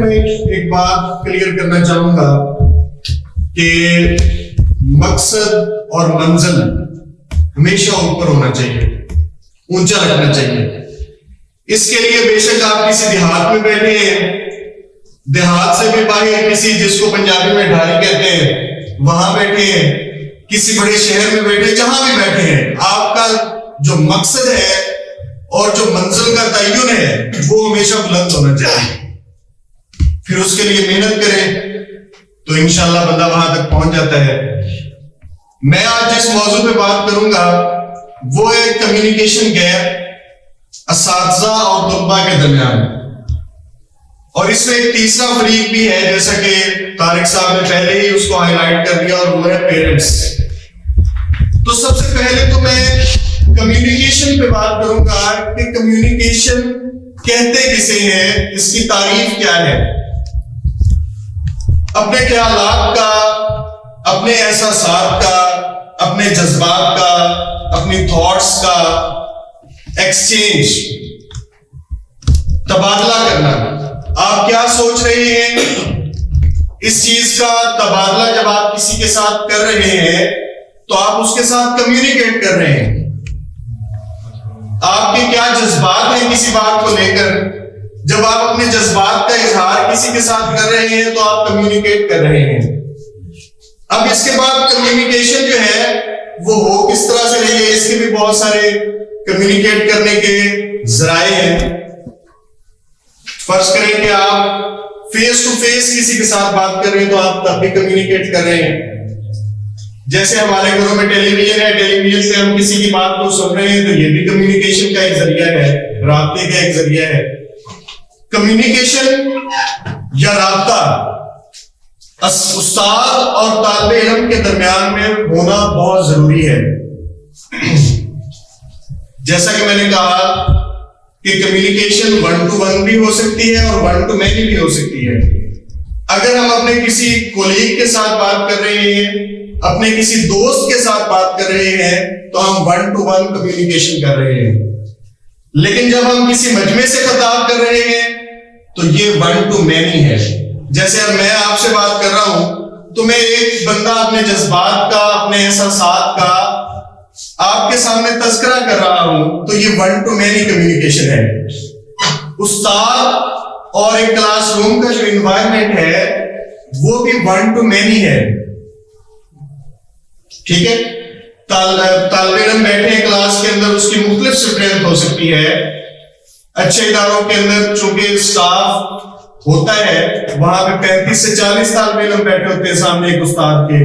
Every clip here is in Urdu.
میں ایک بات کلیئر کرنا چاہوں گا کہ مقصد اور منزل ہمیشہ اوپر ہونا چاہیے، اونچا رکھنا چاہیے. اس کے لیے بے شک آپ کسی دیہات میں بیٹھے ہیں، دیہات سے بھی باہر کسی جس کو پنجابی میں ڈھائی کہتے ہیں وہاں بیٹھے ہیں، کسی بڑے شہر میں بیٹھے، جہاں بھی بیٹھے ہیں، آپ کا جو مقصد ہے اور جو منزل کا تعین ہے وہ ہمیشہ بلند ہونا چاہیے. پھر اس کے لیے محنت کریں تو انشاءاللہ بندہ وہاں تک پہنچ جاتا ہے. میں آج جس موضوع پہ بات کروں گا وہ ہے کمیونیکیشن گیپ اساتذہ اور طلباء کے درمیان. اور اس میں ایک تیسرا فریق بھی ہے، جیسا کہ طارق صاحب نے پہلے ہی اس کو ہائی لائٹ کر دیا، اور وہ ہے پیرنٹس. تو سب سے پہلے تو میں کمیونیکیشن پہ بات کروں گا کہ کمیونیکیشن کہتے کسے ہیں، اس کی تعریف کیا ہے. اپنے خیالات کا، اپنے احساسات کا، اپنے جذبات کا، اپنی تھاٹس کا ایکسچینج، تبادلہ کرنا. آپ کیا سوچ رہے ہیں، اس چیز کا تبادلہ جب آپ کسی کے ساتھ کر رہے ہیں تو آپ اس کے ساتھ کمیونیکیٹ کر رہے ہیں. آپ کے کیا جذبات ہیں کسی بات کو لے کر، جب آپ اپنے جذبات کا اظہار کسی کے ساتھ کر رہے ہیں تو آپ کمیونیکیٹ کر رہے ہیں. اب اس کے بعد کمیونیکیشن جو ہے وہ ہو کس طرح سے رہی ہے، اس کے بھی بہت سارے کمیونیکیٹ کرنے کے ذرائع ہیں. فرض کریں کہ آپ فیس ٹو فیس کسی کے ساتھ بات کر رہے ہیں تو آپ تب بھی کمیونیکیٹ کر رہے ہیں. جیسے ہمارے گھروں میں ٹیلی ویژن ہے، ٹیلی ویژن سے ہم کسی کی بات کو سن رہے ہیں تو یہ بھی کمیونیکیشن کا ایک ذریعہ ہے، رابطے کا ایک ذریعہ ہے. کمیونیکیشن یا رابطہ استاد اور طالب علم کے درمیان میں ہونا بہت ضروری ہے. جیسا کہ میں نے کہا کہ کمیونیکیشن 1 to 1 بھی ہو سکتی ہے اور 1 to many بھی ہو سکتی ہے. اگر ہم اپنے کسی کولیگ کے ساتھ بات کر رہے ہیں، اپنے کسی دوست کے ساتھ بات کر رہے ہیں تو ہم 1 to 1 کمیونیکیشن کر رہے ہیں. لیکن جب ہم کسی مجمع سے خطاب کر رہے ہیں تو یہ 1 to many ہے. جیسے اب میں آپ سے بات کر رہا ہوں تو میں ایک بندہ اپنے جذبات کا، اپنے احساسات کا آپ کے سامنے تذکرہ کر رہا ہوں تو یہ 1 to many کمیونیکیشن ہے. استاد اور ایک کلاس روم کا جو انوائرمنٹ ہے وہ بھی 1 to many ہے. ٹھیک ہے، طالب علم بیٹھے ہیں کلاس کے اندر، اس کی مختلف اسٹرینتھ ہو سکتی ہے. اچھے اداروں کے اندر چونکہ اسٹاف ہوتا ہے، وہاں پہ 35 سے 40 طالب علم بیٹھے ہوتے ہیں سامنے ایک استاد کے،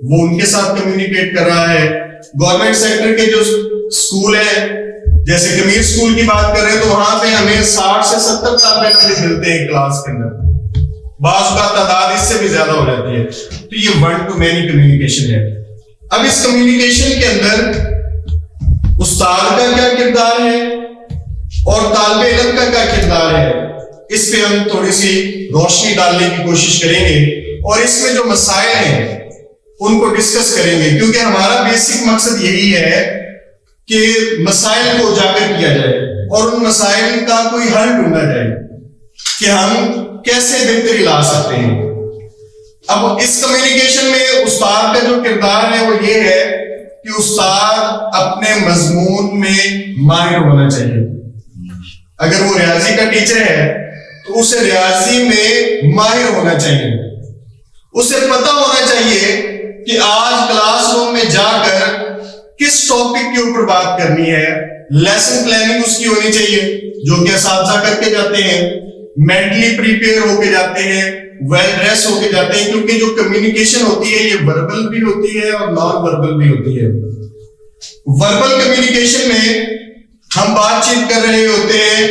وہ ان کے ساتھ کمیونیکیٹ کر رہا ہے. گورنمنٹ سیکٹر کے جو اسکول ہیں، جیسے کمیر اسکول کی بات کر رہے ہیں تو وہاں پہ ہمیں 60 سے 70 طالب علم ملتے ہیں کلاس کے اندر، بعض کا تعداد اس سے بھی زیادہ ہو جاتی ہے. تو یہ 1 to many کمیونیکیشن ہے. اب اس کمیونیکیشن کے اندر استاد کا کیا کردار ہے اور طالب علم کا کیا کردار ہے، اس پہ ہم تھوڑی سی روشنی ڈالنے کی کوشش کریں گے اور اس میں جو مسائل ہیں ان کو ڈسکس کریں گے، کیونکہ ہمارا بیسک مقصد یہی ہے کہ مسائل کو اجاگر کیا جائے اور ان مسائل کا کوئی حل ڈھونڈا جائے کہ ہم کیسے بہتری لا سکتے ہیں. اب اس کمیونیکیشن میں استاد کا جو کردار ہے وہ یہ ہے کہ استاد اپنے مضمون میں ماہر ہونا چاہیے. اگر وہ ریاضی کا ٹیچر ہے تو اسے ریاضی میں ماہر ہونا چاہیے. اسے پتہ ہونا چاہیے کہ آج کلاس روم میں جا کر کس ٹاپک کے اوپر بات کرنی ہے. لیسن پلاننگ اس کی ہونی چاہیے جو کہ اساتذہ کر کے جاتے ہیں، مینٹلی پریپیئر ہو کے جاتے ہیں، ویل ڈریس ہو کے جاتے ہیں، کیونکہ جو کمیونیکیشن ہوتی ہے یہ وربل بھی ہوتی ہے اور نان وربل بھی ہوتی ہے. وربل کمیونیکیشن میں ہم بات چیت کر رہے ہوتے ہیں،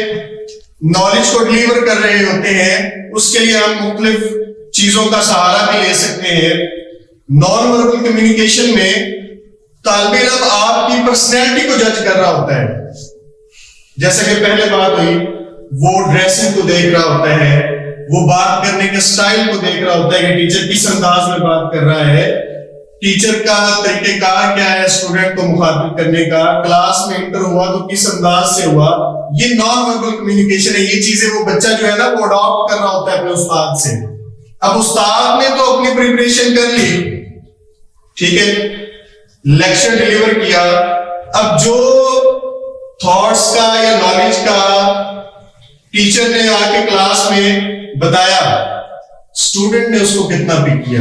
نالج کو ڈلیور کر رہے ہوتے ہیں، اس کے لیے ہم مختلف چیزوں کا سہارا بھی لے سکتے ہیں. نان وربل کمیونیکیشن میں طالب علم آپ کی پرسنالٹی کو جج کر رہا ہوتا ہے. جیسا کہ پہلے بات ہوئی، وہ ڈریسنگ کو دیکھ رہا ہوتا ہے، وہ بات کرنے کے سٹائل کو دیکھ رہا ہوتا ہے کہ ٹیچر کس انداز میں بات کر رہا ہے، ٹیچر کا طریقہ کار کیا ہے اسٹوڈنٹ کو مخاطب کرنے کا, کلاس میں انٹر ہوا تو کس انداز سے ہوا, یہ نان وربل کمیونیکیشن ہے. یہ چیزیں وہ بچہ جو ہے نا وہ اڈاپٹ کر رہا ہوتا ہے اپنے استاد سے. اب استاد نے تو اپنی پریپریشن کر لی, ٹھیک ہے, لیکچر ڈیلیور کیا, اب جو تھاٹس کا یا نالج کا ٹیچر نے آ کے کلاس میں بتایا, اسٹوڈنٹ نے اس کو کتنا پک کیا,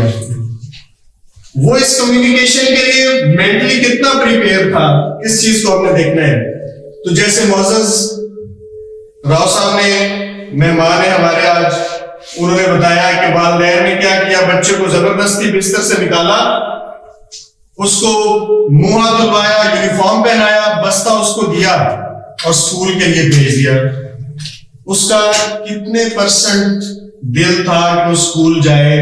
وہ اس کمیونیکیشن کے لیے مینٹلی کتنا پریپیئر تھا, اس چیز کو ہم نے دیکھنا ہے. تو جیسے معزز راؤ صاحب نے مہمان ہیں ہمارے آج, انہوں نے بتایا کہ والدین نے کیا کیا, بچے کو زبردستی بستر سے نکالا, اس کو منہ ہاتھ دھلوایا, یونیفارم پہنایا, بستہ اس کو دیا اور اسکول کے لیے بھیج دیا. اس کا کتنے پرسنٹ دل تھا کہ وہ اسکول جائے,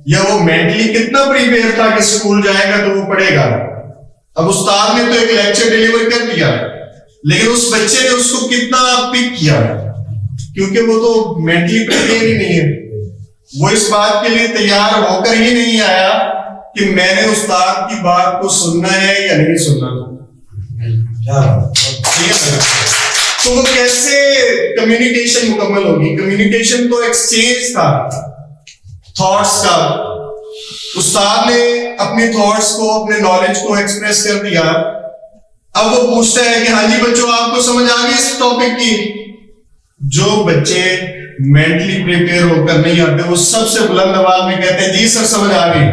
یا وہ مینٹلی کتنا پریپیئر تھا کہ اسکول جائے گا تو وہ پڑھے گا. اب استاد نے تو ایک لیکچر ڈیلیور کر دیا, لیکن اس بچے نے اس کو کتنا پک کیا, کیونکہ وہ تو مینٹلی پریپیئر ہی نہیں ہے. وہ اس بات کے لیے تیار ہو کر ہی نہیں آیا کہ میں نے استاد کی بات کو سننا ہے یا نہیں سننا. تو وہ کیسے کمیونیکیشن مکمل ہوگی؟ کمیونیکیشن تو ایکسچینج تھا تھاٹس کا. استاد نے اپنی تھاٹس کو, اپنے نالج کو ایکسپریس کر دیا. اب وہ پوچھتا ہے کہ ہاں جی بچوں آپ کو سمجھ آ گئی اس ٹاپک کی؟ جو بچے مینٹلی پریپیئر ہو کر نہیں آتے وہ سب سے بلند آواز میں کہتے ہیں جی سر سمجھ آ گئی.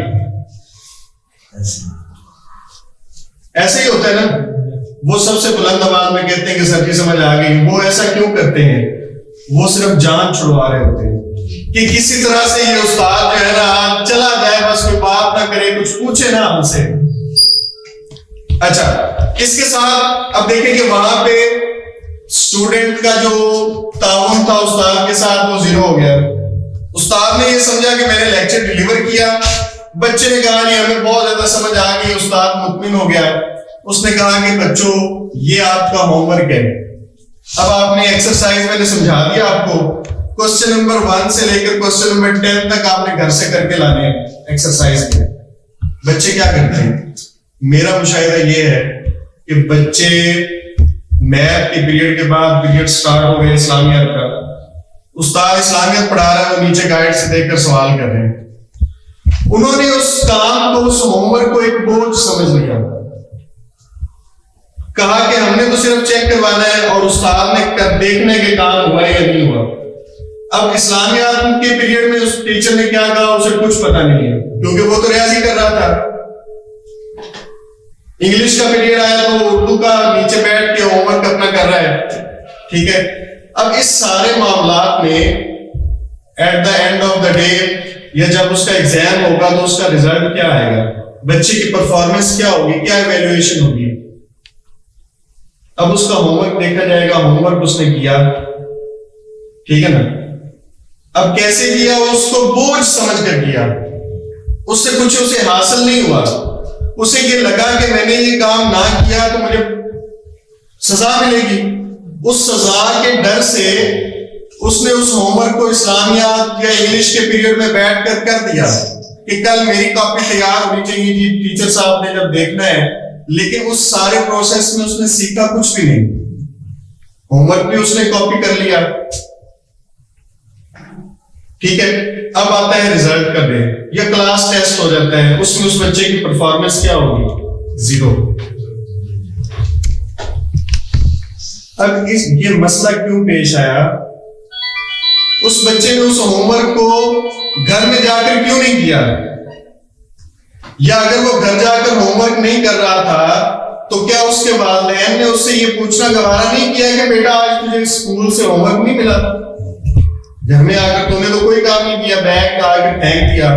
ایسے ہی ہوتا ہے نا, وہ سب سے بلند آواز میں کہتے ہیں کہ سر جی سمجھ آ گئی. وہ ایسا کیوں کرتے ہیں؟ وہ صرف جان چھڑوا رہے ہوتے ہیں کہ کسی طرح سے یہ استاد جو ہے نا چلا جائے, بس کوئی بات نہ کرے, کچھ پوچھے نہ ہم سے. اچھا, اس کے ساتھ اب دیکھیں کہ وہاں پہ اسٹوڈنٹ کا جو تعاون تھا استاد کے ساتھ وہ زیرو ہو گیا. استاد نے یہ سمجھا کہ میں نے لیکچر ڈیلیور کیا, بچے نے کہا نہیں ہمیں بہت زیادہ سمجھ آ گئی, استاد مطمئن ہو گیا. اس نے کہا کہ بچوں یہ آپ کا ہوم ورک ہے, اب آپ نے ایکسرسائز میں نے سمجھا دیا آپ کو, کوسچن نمبر 1 سے لے کر کوسچن نمبر 10 تک آپ نے گھر سے کر کے لانے ہیں ایکسرسائز میں. بچے کیا کرتے ہیں؟ میرا مشاہدہ یہ ہے کہ بچے میتھ کے پیریڈ کے بعد پیریڈ سٹارٹ ہو گئے اسلامیات کا, استاد اسلامیات پڑھا رہا ہے, وہ نیچے گائیڈ سے دیکھ کر سوال کر رہے ہیں. انہوں نے اس کام کو, اس ہوم ورک کو ایک بوجھ سمجھ لیا, کہا کہ ہم نے تو صرف چیک کروانا ہے اور استاد نے دیکھنے کے کام ہوا یا نہیں ہوا. اب اسلامیات کے پیریڈ میں اس ٹیچر نے کیا کہا اسے کچھ پتا نہیں ہے, کیونکہ وہ تو ریاضی کر رہا تھا. انگلش کا پیریڈ آیا تو وہ اردو کا نیچے بیٹھ کے ہوم ورک اپنا کر رہا ہے, ٹھیک ہے. اب اس سارے معاملات میں at the end of the day یا جب اس کا ایگزام ہوگا تو اس کا ریزلٹ کیا آئے گا, بچے کی پرفارمنس کیا ہوگی, کیا ایویلویشن ہوگی. اب اس کا ہوم ورک دیکھا جائے گا, ہوم ورک اس نے کیا, ٹھیک ہے نا. اب کیسے کیا؟ اس کو بوجھ سمجھ کر کیا, اس سے کچھ اسے حاصل نہیں ہوا. اسے یہ لگا کہ میں نے یہ کام نہ کیا تو مجھے سزا ملے گی. اس سزا کے ڈر سے اس نے اس ہوم ورک کو اسلامیات یا انگلش کے پیریڈ میں بیٹھ کر دیا کہ کل میری کاپی تیار ہونی چاہیے جی, ٹیچر صاحب نے جب دیکھنا ہے. لیکن اس سارے پروسیس میں اس نے سیکھا کچھ بھی نہیں. ہوم ورک بھی اس نے کاپی کر لیا, ٹھیک ہے. اب آتا ہے ریزلٹ کا ڈے یا کلاس ٹیسٹ ہو جاتا ہے, اس میں اس بچے کی پرفارمنس کیا ہوگی؟ زیرو. اب یہ مسئلہ کیوں پیش آیا؟ اس بچے نے اس ہوم ورک کو گھر میں جا کر کیوں نہیں کیا؟ یا اگر وہ گھر جا کر ہوم ورک نہیں کر رہا تھا تو کیا اس کے والدین نے اس سے یہ پوچھنا گوارا نہیں کیا کہ بیٹا آج تجھے اسکول سے ہوم ورک نہیں ملا؟ گھر میں آ کر تم نے تو کوئی کام نہیں کیا, بیگ آ کے پھینک دیا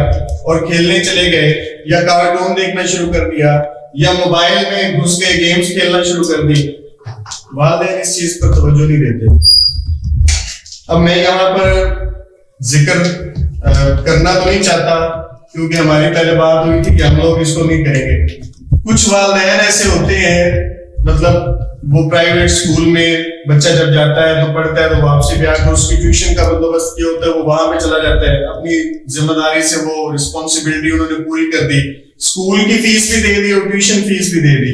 اور کھیلنے چلے گئے, یا کارٹون دیکھنا شروع کر دیا, یا موبائل میں گھس گئے گیمز کھیلنا شروع کر دی. والدین اس چیز پر توجہ نہیں دیتے. اب میں یہاں پر ذکر کرنا تو نہیں چاہتا کیونکہ ہماری پہلے بات ہوئی تھی کہ ہم لوگ اس کو نہیں کریں گے. کچھ والدین ایسے ہوتے ہیں, مطلب وہ پرائیویٹ اسکول میں بچہ جب جاتا ہے تو پڑھتا ہے تو واپسی بھی آ کر اس کی ٹیوشن کا بندوبست کیا ہوتا ہے, وہ وہاں پہ چلا جاتا ہے, اپنی ذمہ داری سے وہ رسپانسبلٹی انہوں نے پوری کر دی, اسکول کی فیس بھی دے دی اور ٹیوشن فیس بھی دے دی.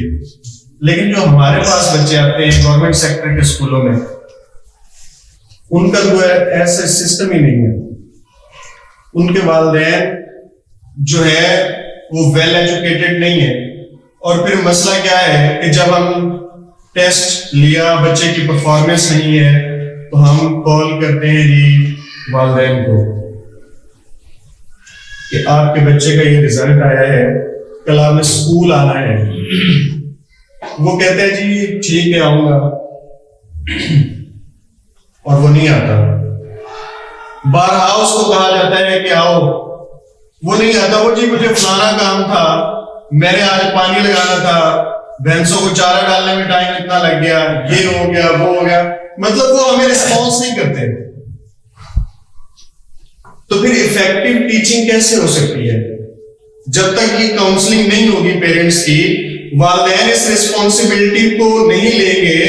لیکن جو ہمارے پاس بچے آتے ہیں گورنمنٹ سیکٹر کے اسکولوں میں, ان کا جو ہے ایسا سسٹم ہی نہیں ہے. ان کے والدین جو ہے وہ ویل ایجوکیٹڈ نہیں ہے. اور پھر مسئلہ کیا ہے کہ جب ہم ٹیسٹ لیا بچے کی پرفارمنس نہیں ہے تو ہم کال کرتے ہیں جی والدین کو کہ آپ کے بچے کا یہ رزلٹ آیا ہے, کل آپ نے اسکول آنا ہے. وہ کہتے ہیں جی ٹھیک ہے آؤں گا, اور وہ نہیں آتا. بارہا اس کو کہا جاتا ہے کہ آؤ, وہ نہیں آتا. وہ جی مجھے فلانا کام تھا, میں نے آج پانی لگانا تھا, بھینسوں کو چارہ ڈالنے میں ٹائم اتنا لگ گیا, یہ ہو گیا وہ ہو گیا. مطلب وہ ہمیں رسپانس نہیں کرتے. تو پھر افیکٹو ٹیچنگ کیسے ہو سکتی ہے جب تک یہ کاؤنسلنگ نہیں ہوگی پیرنٹس کی. والدین اس ریسپانسبلٹی کو نہیں لیں گے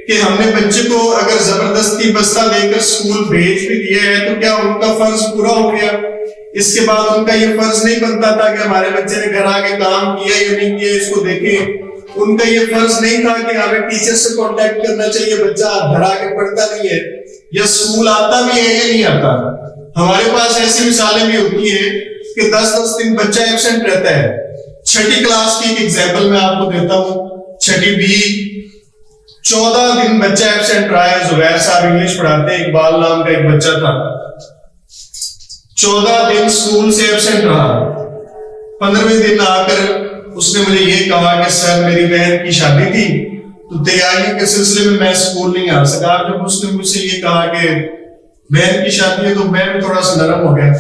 کہ ہم نے بچے کو اگر زبردستی بستہ دے کر اسکول بھیج بھی دیا ہے تو کیا ان کا فرض پورا ہو گیا؟ اس کے بعد ان کا یہ فرض نہیں بنتا تھا کہ ہمارے بچے نے گھر آ کے کام کیا یا نہیں کیا اس کو دیکھیں. ان کا یہ فرض نہیں تھا کہ ہمیں ٹیچر سے کانٹیکٹ کرنا چاہیے, بچہ گھر آ کے پڑھتا نہیں ہے یا اسکول آتا بھی ہے یا نہیں آتا. ہمارے پاس ایسی مثالیں بھی ہوتی ہیں کہ 10 دن بچہ ایبسینٹ رہتا ہے. چھٹی کلاس کی ایک ایگزامپل میں آپ کو دیتا ہوں, چھٹی بی 14 دن بچہ ایبسینٹ رہا ہے. زبیر صاحب انگلش پڑھاتے ہیں, اقبال نام کا ایک بچہ تھا, 14 دن اسکول سے ایبسینٹ رہا. 15ویں دن آ کر اس نے مجھے یہ کہا کہ سر میری بہن کی شادی تھی تو تیاری کے سلسلے میں اسکول نہیں آ سکا. جب اس نے مجھ سے یہ کہا کہ بہن کی شادی ہے تو میں بھی تھوڑا سا نرم ہو گیا.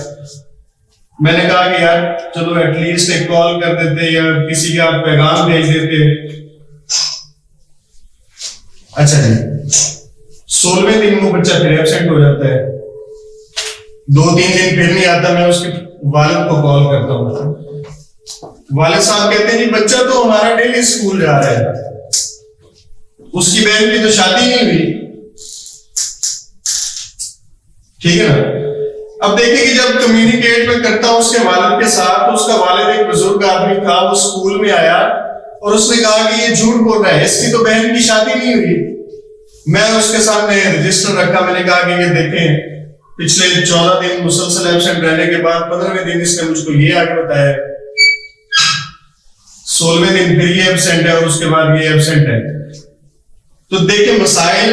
میں نے کہا کہ یار چلو ایٹ لیسٹ ایک کال کر دیتے یا کسی کا پیغام بھیج دیتے. اچھا جی 16ویں دن وہ بچہ پھر ایبسینٹ ہو جاتا ہے. 2-3 دن پھر نہیں آتا. میں اس کے والد کو کال کرتا ہوں. والد صاحب کہتے ہیں جی بچہ تو ہمارا ڈیلی اسکول جا رہا ہے, اس کی بہن کی تو شادی نہیں ہوئی. ٹھیک ہے نا. اب دیکھیں کہ جب کمیونیکیٹ میں کرتا ہوں اس کے والد کے ساتھ تو اس کا والد ایک بزرگ آدمی تھا. وہ اسکول میں آیا اور اس نے کہا کہ یہ جھوٹ بول رہا ہے, اس کی تو بہن کی شادی نہیں ہوئی. میں اس کے سامنے رجسٹر رکھا. میں نے کہا کہ یہ دیکھیں پچھلے 14 دن مسلسل ایبسینٹ رہنے کے بعد 15ویں دن اس نے مجھ کو یہ آگے بتایا, 16ویں دن پھر یہ ایبسینٹ ہے اور اس کے بعد یہ ایبسینٹ ہے. تو دیکھیں مسائل